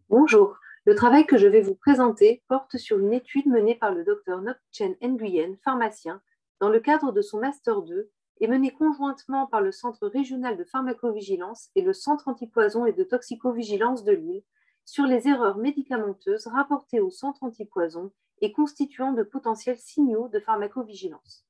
Bonjour, le travail que je vais vous présenter porte sur une étude menée par le Dr Ngọc-Chen Nguyen, pharmacien, dans le cadre de son Master 2 et menée conjointement par le Centre régional de pharmacovigilance et le Centre antipoison et de toxicovigilance de Lille sur les erreurs médicamenteuses rapportées au Centre antipoison et constituant de potentiels signaux de pharmacovigilance.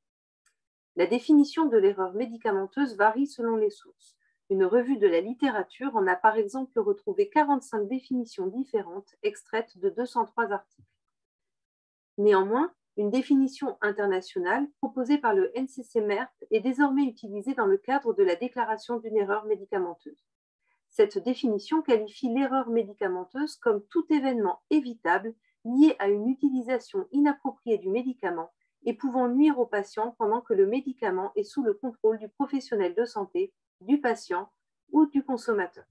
La définition de l'erreur médicamenteuse varie selon les sources. Une revue de la littérature en a par exemple retrouvé 45 définitions différentes extraites de 203 articles. Néanmoins, une définition internationale proposée par le NCCMERP est désormais utilisée dans le cadre de la déclaration d'une erreur médicamenteuse. Cette définition qualifie l'erreur médicamenteuse comme tout événement évitable lié à une utilisation inappropriée du médicament et pouvant nuire au patient pendant que le médicament est sous le contrôle du professionnel de santé, du patient ou du consommateur.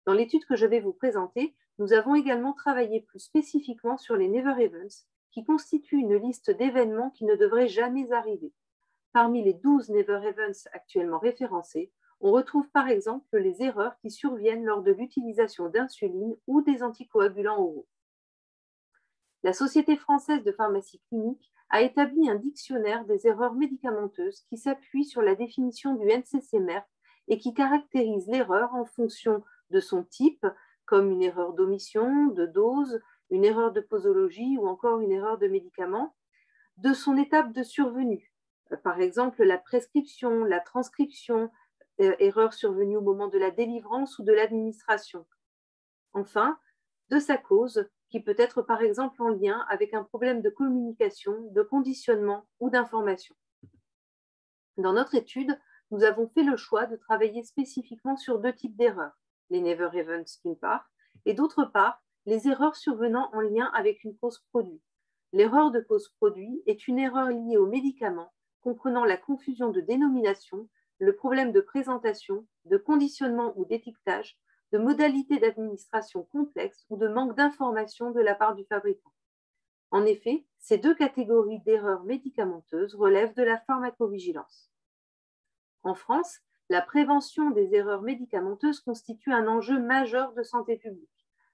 Dans l'étude que je vais vous présenter, nous avons également travaillé plus spécifiquement sur les never events, qui constituent une liste d'événements qui ne devraient jamais arriver. Parmi les 12 never events actuellement référencés, on retrouve par exemple les erreurs qui surviennent lors de l'utilisation d'insuline ou des anticoagulants oraux. La Société française de pharmacie clinique a établi un dictionnaire des erreurs médicamenteuses qui s'appuie sur la définition du NCCMERP et qui caractérise l'erreur en fonction de son type, comme une erreur d'omission, de dose, une erreur de posologie ou encore une erreur de médicament, de son étape de survenue, par exemple la prescription, la transcription, erreur survenue au moment de la délivrance ou de l'administration. Enfin, de sa cause, qui peut être par exemple en lien avec un problème de communication, de conditionnement ou d'information. Dans notre étude, nous avons fait le choix de travailler spécifiquement sur deux types d'erreurs, les never events d'une part, et d'autre part, les erreurs survenant en lien avec une cause produit. L'erreur de cause produit est une erreur liée au médicament, comprenant la confusion de dénomination, le problème de présentation, de conditionnement ou d'étiquetage, de modalités d'administration complexes ou de manque d'information de la part du fabricant. En effet, ces deux catégories d'erreurs médicamenteuses relèvent de la pharmacovigilance. En France, la prévention des erreurs médicamenteuses constitue un enjeu majeur de santé publique.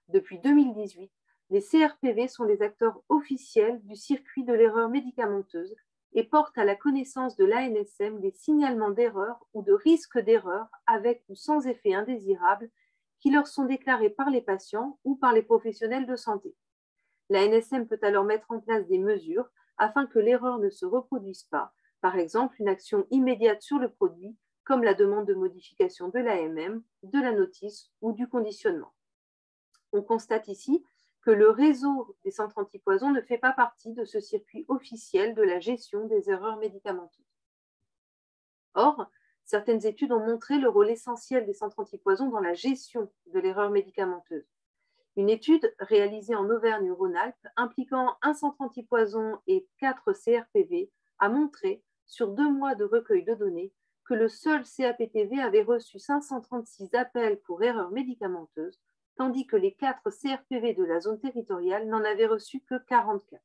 Depuis 2018, les CRPV sont les acteurs officiels du circuit de l'erreur médicamenteuse et portent à la connaissance de l'ANSM des signalements d'erreurs ou de risques d'erreur avec ou sans effet indésirable qui leur sont déclarés par les patients ou par les professionnels de santé. L'ANSM peut alors mettre en place des mesures afin que l'erreur ne se reproduise pas, par exemple une action immédiate sur le produit, comme la demande de modification de l'AMM, de la notice ou du conditionnement. On constate ici que le réseau des centres antipoison ne fait pas partie de ce circuit officiel de la gestion des erreurs médicamenteuses. Or, certaines études ont montré le rôle essentiel des centres antipoison dans la gestion de l'erreur médicamenteuse. Une étude réalisée en Auvergne-Rhône-Alpes impliquant un centre antipoison et 4 CRPV a montré, sur 2 mois de recueil de données, que le seul CAPTV avait reçu 536 appels pour erreurs médicamenteuses, tandis que les 4 CRPV de la zone territoriale n'en avaient reçu que 44.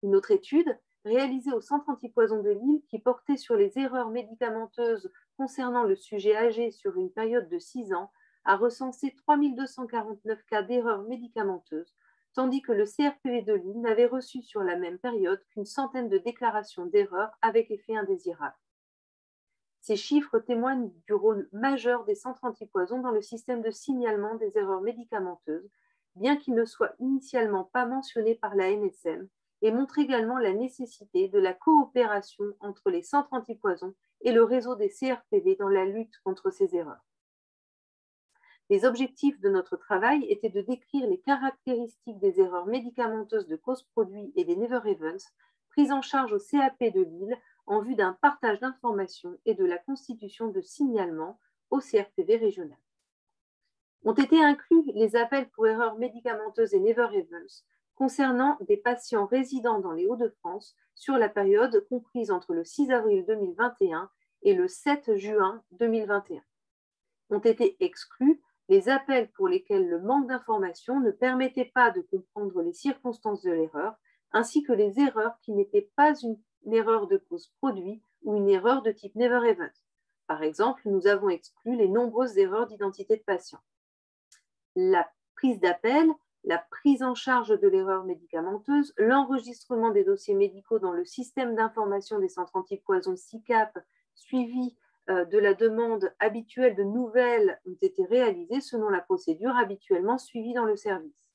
Une autre étude, réalisée au Centre antipoison de Lille, qui portait sur les erreurs médicamenteuses concernant le sujet âgé sur une période de 6 ans, a recensé 3249 cas d'erreurs médicamenteuses, tandis que le CRPV de Lille n'avait reçu sur la même période qu'une centaine de déclarations d'erreurs avec effet indésirable. Ces chiffres témoignent du rôle majeur des centres antipoison dans le système de signalement des erreurs médicamenteuses, bien qu'ils ne soient initialement pas mentionnés par la NSM, et montrent également la nécessité de la coopération entre les centres antipoison et le réseau des CRPV dans la lutte contre ces erreurs. Les objectifs de notre travail étaient de décrire les caractéristiques des erreurs médicamenteuses de cause produit et des never events prises en charge au CAP de Lille en vue d'un partage d'informations et de la constitution de signalements au CRPV régional. Ont été inclus les appels pour erreurs médicamenteuses et never events concernant des patients résidant dans les Hauts-de-France sur la période comprise entre le 6 avril 2021 et le 7 juin 2021. Ont été exclus les appels pour lesquels le manque d'information ne permettait pas de comprendre les circonstances de l'erreur, ainsi que les erreurs qui n'étaient pas une erreur de cause produit ou une erreur de type Never Event. Par exemple, nous avons exclu les nombreuses erreurs d'identité de patient. La prise d'appel, la prise en charge de l'erreur médicamenteuse, l'enregistrement des dossiers médicaux dans le système d'information des centres antipoison SICAP, suivi de la demande habituelle de nouvelles ont été réalisés selon la procédure habituellement suivie dans le service.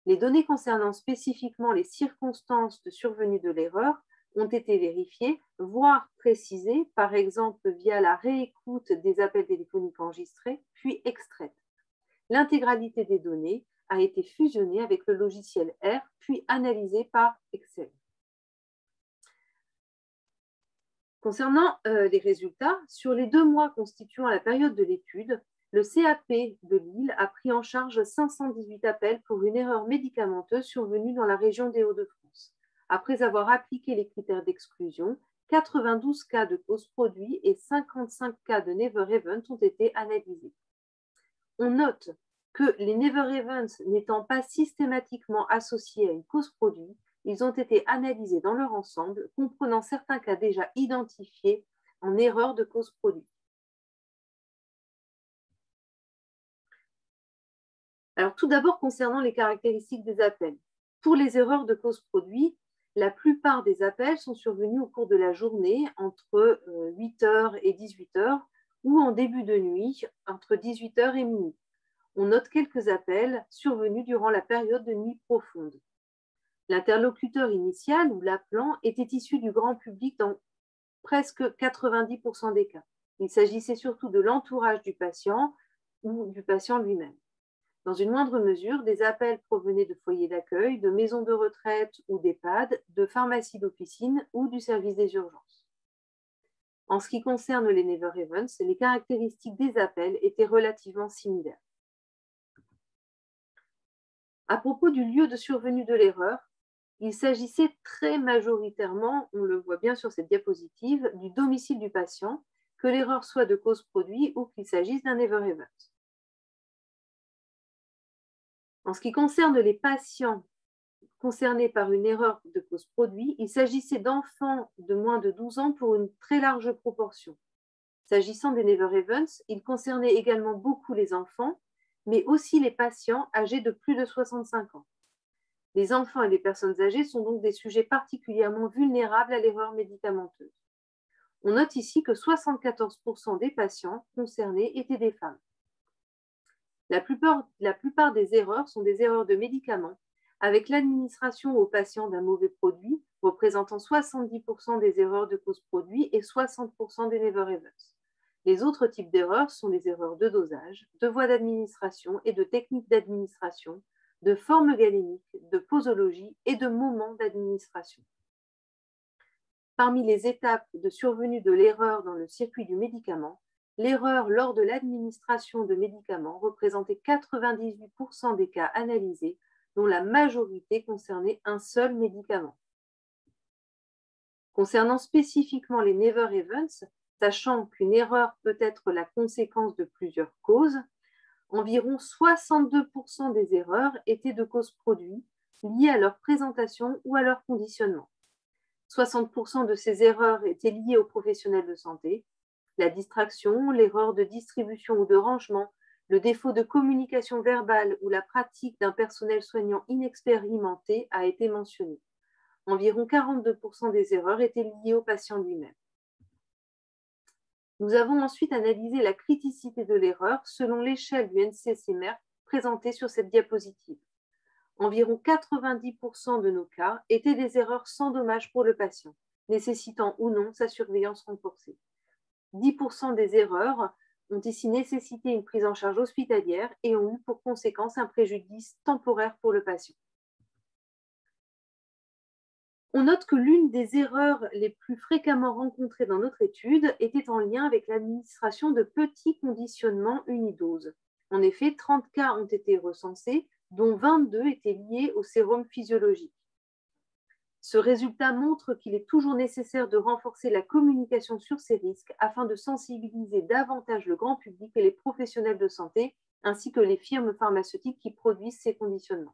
Les données concernant spécifiquement les circonstances de survenue de l'erreur ont été vérifiées, voire précisées, par exemple via la réécoute des appels téléphoniques enregistrés, puis extraites. L'intégralité des données a été fusionnée avec le logiciel R, puis analysée par Excel. Concernant les résultats, sur les 2 mois constituant la période de l'étude, le CAP de Lille a pris en charge 518 appels pour une erreur médicamenteuse survenue dans la région des Hauts-de-France. Après avoir appliqué les critères d'exclusion, 92 cas de cause produit et 55 cas de Never Event ont été analysés. On note que les Never Events n'étant pas systématiquement associés à une cause produit, ils ont été analysés dans leur ensemble, comprenant certains cas déjà identifiés en erreur de cause produit. Alors, tout d'abord, concernant les caractéristiques des appels. Pour les erreurs de cause produit, la plupart des appels sont survenus au cours de la journée entre 8h et 18h ou en début de nuit entre 18h et minuit. On note quelques appels survenus durant la période de nuit profonde. L'interlocuteur initial ou l'appelant était issu du grand public dans presque 90% des cas. Il s'agissait surtout de l'entourage du patient ou du patient lui-même. Dans une moindre mesure, des appels provenaient de foyers d'accueil, de maisons de retraite ou d'EHPAD, de pharmacies d'officine ou du service des urgences. En ce qui concerne les Never Events, les caractéristiques des appels étaient relativement similaires. À propos du lieu de survenue de l'erreur, il s'agissait très majoritairement, on le voit bien sur cette diapositive, du domicile du patient, que l'erreur soit de cause produit ou qu'il s'agisse d'un Never Event. En ce qui concerne les patients concernés par une erreur de cause produit, il s'agissait d'enfants de moins de 12 ans pour une très large proportion. S'agissant des Never Events, ils concernaient également beaucoup les enfants, mais aussi les patients âgés de plus de 65 ans. Les enfants et les personnes âgées sont donc des sujets particulièrement vulnérables à l'erreur médicamenteuse. On note ici que 74% des patients concernés étaient des femmes. La plupart des erreurs sont des erreurs de médicaments, avec l'administration aux patients d'un mauvais produit, représentant 70% des erreurs de cause produit et 60% des Never Events. Les autres types d'erreurs sont les erreurs de dosage, de voie d'administration et de techniques d'administration, de forme galénique, de posologie et de moment d'administration. Parmi les étapes de survenue de l'erreur dans le circuit du médicament, l'erreur lors de l'administration de médicaments représentait 98% des cas analysés, dont la majorité concernait un seul médicament. Concernant spécifiquement les Never Events, sachant qu'une erreur peut être la conséquence de plusieurs causes, environ 62% des erreurs étaient de cause produit, liées à leur présentation ou à leur conditionnement. 60% de ces erreurs étaient liées aux professionnels de santé. La distraction, l'erreur de distribution ou de rangement, le défaut de communication verbale ou la pratique d'un personnel soignant inexpérimenté a été mentionné. Environ 42% des erreurs étaient liées au patient lui-même. Nous avons ensuite analysé la criticité de l'erreur selon l'échelle du NCC-MERC présentée sur cette diapositive. Environ 90% de nos cas étaient des erreurs sans dommage pour le patient, nécessitant ou non sa surveillance renforcée. 10% des erreurs ont ici nécessité une prise en charge hospitalière et ont eu pour conséquence un préjudice temporaire pour le patient. On note que l'une des erreurs les plus fréquemment rencontrées dans notre étude était en lien avec l'administration de petits conditionnements unidoses. En effet, 30 cas ont été recensés, dont 22 étaient liés au sérum physiologique. Ce résultat montre qu'il est toujours nécessaire de renforcer la communication sur ces risques afin de sensibiliser davantage le grand public et les professionnels de santé, ainsi que les firmes pharmaceutiques qui produisent ces conditionnements.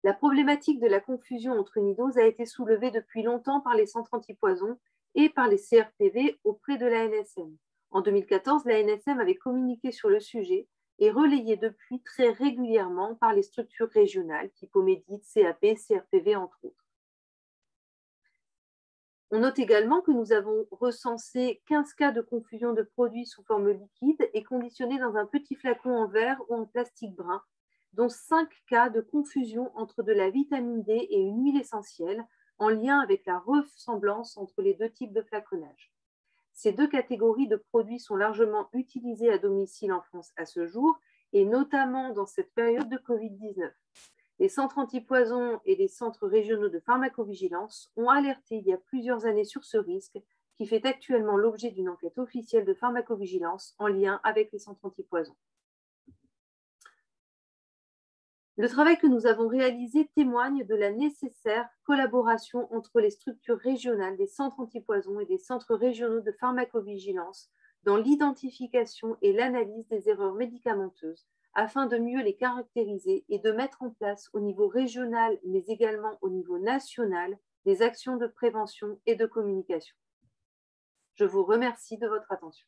La problématique de la confusion entre unidoses a été soulevée depuis longtemps par les centres antipoison et par les CRPV auprès de l'ANSM. En 2014, l'ANSM avait communiqué sur le sujet et relayé depuis très régulièrement par les structures régionales, type Omédit, CAP, CRPV, entre autres. On note également que nous avons recensé 15 cas de confusion de produits sous forme liquide et conditionnés dans un petit flacon en verre ou en plastique brun, dont 5 cas de confusion entre de la vitamine D et une huile essentielle, en lien avec la ressemblance entre les deux types de flaconnage. Ces deux catégories de produits sont largement utilisées à domicile en France à ce jour, et notamment dans cette période de Covid-19. Les centres antipoison et les centres régionaux de pharmacovigilance ont alerté il y a plusieurs années sur ce risque, qui fait actuellement l'objet d'une enquête officielle de pharmacovigilance en lien avec les centres antipoison. Le travail que nous avons réalisé témoigne de la nécessaire collaboration entre les structures régionales des centres antipoison et des centres régionaux de pharmacovigilance dans l'identification et l'analyse des erreurs médicamenteuses afin de mieux les caractériser et de mettre en place au niveau régional, mais également au niveau national, des actions de prévention et de communication. Je vous remercie de votre attention.